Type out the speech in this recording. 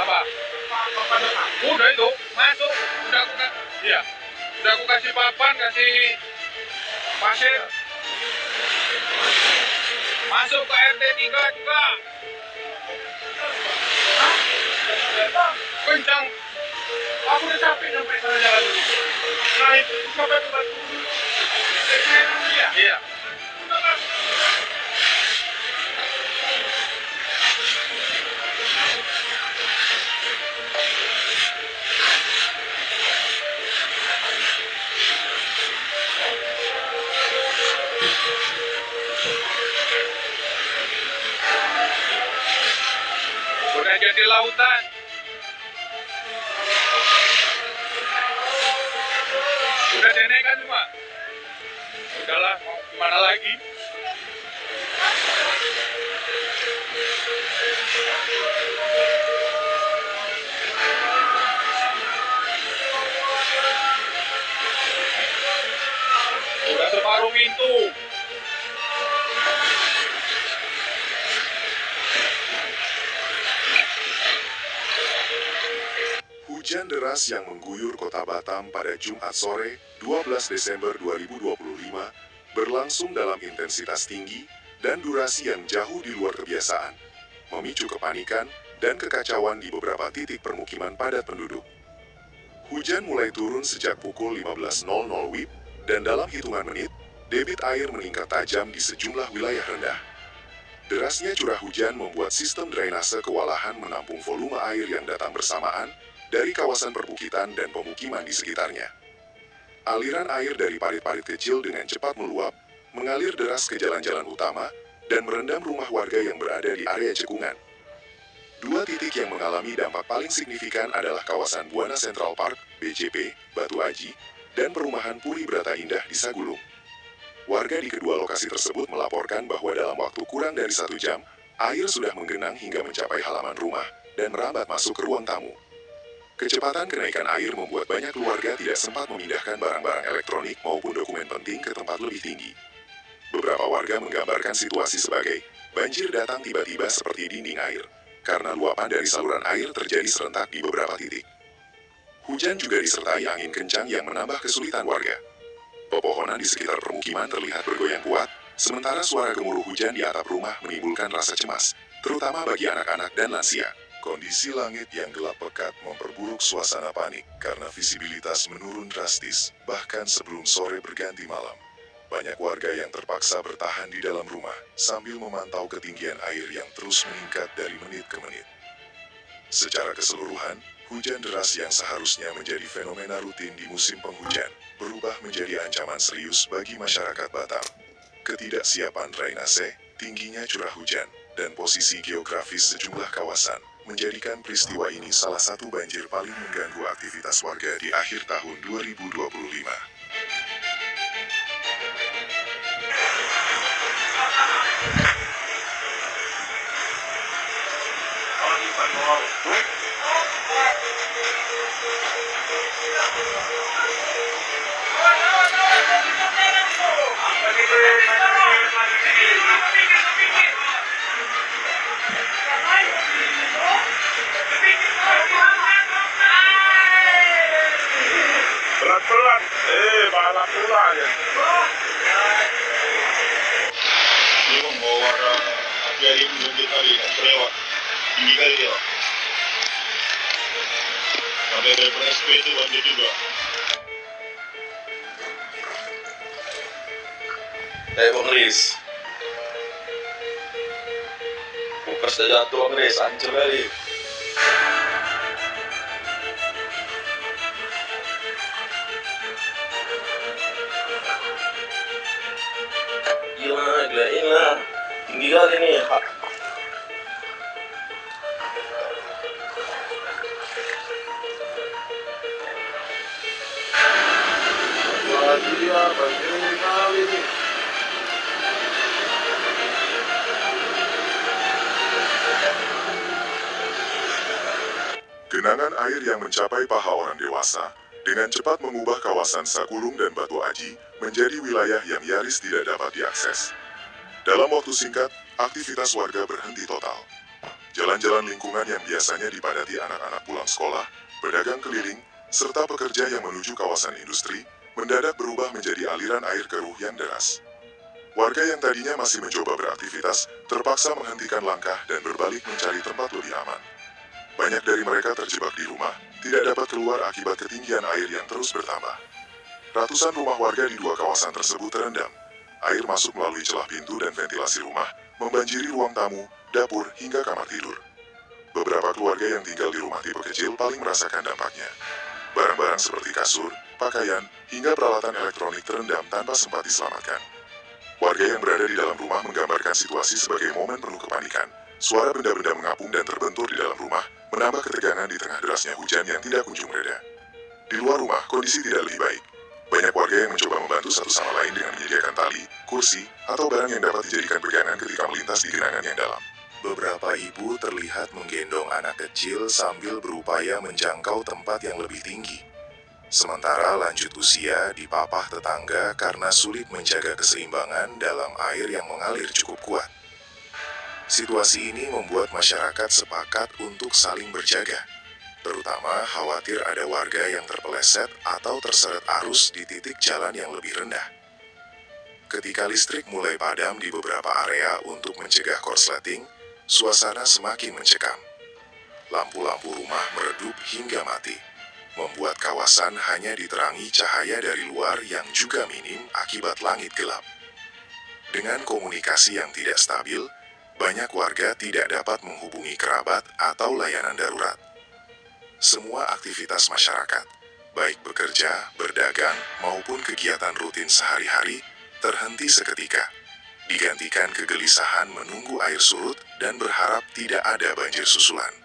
Apa? Udah itu, masuk. Iya. Udah aku kasih papan, kasih pasir. Masuk ke RT 3 juga. Hah? Kencang. Aku udah capek sampai sana jalan dulu. Naik sampai ke Batu. Iya. Udah jadi lautan. Udah nenek kan semua. Udahlah, mau gimana lagi? Udah separuh pintu. Hujan deras yang mengguyur kota Batam pada Jumat sore, 12 Desember 2025, berlangsung dalam intensitas tinggi dan durasi yang jauh di luar kebiasaan, memicu kepanikan dan kekacauan di beberapa titik permukiman padat penduduk. Hujan mulai turun sejak pukul 15.00 WIB, dan dalam hitungan menit, debit air meningkat tajam di sejumlah wilayah rendah. Derasnya curah hujan membuat sistem drainase kewalahan menampung volume air yang datang bersamaan dari kawasan perbukitan dan pemukiman di sekitarnya. Aliran air dari parit-parit kecil dengan cepat meluap, mengalir deras ke jalan-jalan utama, dan merendam rumah warga yang berada di area cekungan. Dua titik yang mengalami dampak paling signifikan adalah kawasan Buana Central Park, BCP, Batu Aji, dan perumahan Puri Brata Indah di Sagulung. Warga di kedua lokasi tersebut melaporkan bahwa dalam waktu kurang dari 1 jam, air sudah menggenang hingga mencapai halaman rumah dan merambat masuk ke ruang tamu. Kecepatan kenaikan air membuat banyak keluarga tidak sempat memindahkan barang-barang elektronik maupun dokumen penting ke tempat lebih tinggi. Beberapa warga menggambarkan situasi sebagai banjir datang tiba-tiba seperti dinding air, karena luapan dari saluran air terjadi serentak di beberapa titik. Hujan juga disertai angin kencang yang menambah kesulitan warga. Pepohonan di sekitar permukiman terlihat bergoyang kuat, sementara suara gemuruh hujan di atap rumah menimbulkan rasa cemas, terutama bagi anak-anak dan lansia. Kondisi langit yang gelap pekat memperburuk suasana panik karena visibilitas menurun drastis, bahkan sebelum sore berganti malam. Banyak warga yang terpaksa bertahan di dalam rumah sambil memantau ketinggian air yang terus meningkat dari menit ke menit. Secara keseluruhan, hujan deras yang seharusnya menjadi fenomena rutin di musim penghujan, berubah menjadi ancaman serius bagi masyarakat Batam. Ketidaksiapan drainase, tingginya curah hujan, dan posisi geografis sejumlah kawasan menjadikan peristiwa ini salah satu banjir paling mengganggu aktivitas warga di akhir tahun 2025. Pelan-pelan, balap pula ya. Dia membawa api hari menunjuk kali dan terlewat tinggi kali dia. Sampai dari PSP itu banjir juga. Bang Riz, bukas dah jatuh Bang Riz, hancur kali. Gila, tinggi kali nih. Lagi ya, banjir kali nih. Genangan air yang mencapai paha orang dewasa dengan cepat mengubah kawasan Sagulung dan Batu Aji menjadi wilayah yang nyaris tidak dapat diakses. Dalam waktu singkat, aktivitas warga berhenti total. Jalan-jalan lingkungan yang biasanya dipadati anak-anak pulang sekolah, pedagang keliling, serta pekerja yang menuju kawasan industri, mendadak berubah menjadi aliran air keruh yang deras. Warga yang tadinya masih mencoba beraktivitas, terpaksa menghentikan langkah dan berbalik mencari tempat lebih aman. Banyak dari mereka terjebak di rumah, tidak dapat keluar akibat ketinggian air yang terus bertambah. Ratusan rumah warga di dua kawasan tersebut terendam. Air masuk melalui celah pintu dan ventilasi rumah, membanjiri ruang tamu, dapur, hingga kamar tidur. Beberapa keluarga yang tinggal di rumah tipe kecil paling merasakan dampaknya. Barang-barang seperti kasur, pakaian, hingga peralatan elektronik terendam tanpa sempat diselamatkan. Warga yang berada di dalam rumah menggambarkan situasi sebagai momen penuh kepanikan. Suara benda-benda mengapung dan terbentur di dalam rumah, menambah ketegangan di tengah derasnya hujan yang tidak kunjung reda. Di luar rumah, kondisi tidak lebih baik. Banyak warga yang mencoba membantu satu sama lain dengan menyediakan tali, kursi, atau barang yang dapat dijadikan pegangan ketika melintas di genangan yang dalam. Beberapa ibu terlihat menggendong anak kecil sambil berupaya menjangkau tempat yang lebih tinggi. Sementara lanjut usia dipapah tetangga karena sulit menjaga keseimbangan dalam air yang mengalir cukup kuat. Situasi ini membuat masyarakat sepakat untuk saling berjaga, terutama khawatir ada warga yang terpeleset atau terseret arus di titik jalan yang lebih rendah. Ketika listrik mulai padam di beberapa area untuk mencegah korsleting, suasana semakin mencekam. Lampu-lampu rumah meredup hingga mati, membuat kawasan hanya diterangi cahaya dari luar yang juga minim akibat langit gelap. Dengan komunikasi yang tidak stabil, banyak warga tidak dapat menghubungi kerabat atau layanan darurat. Semua aktivitas masyarakat, baik bekerja, berdagang, maupun kegiatan rutin sehari-hari, terhenti seketika, digantikan kegelisahan menunggu air surut dan berharap tidak ada banjir susulan.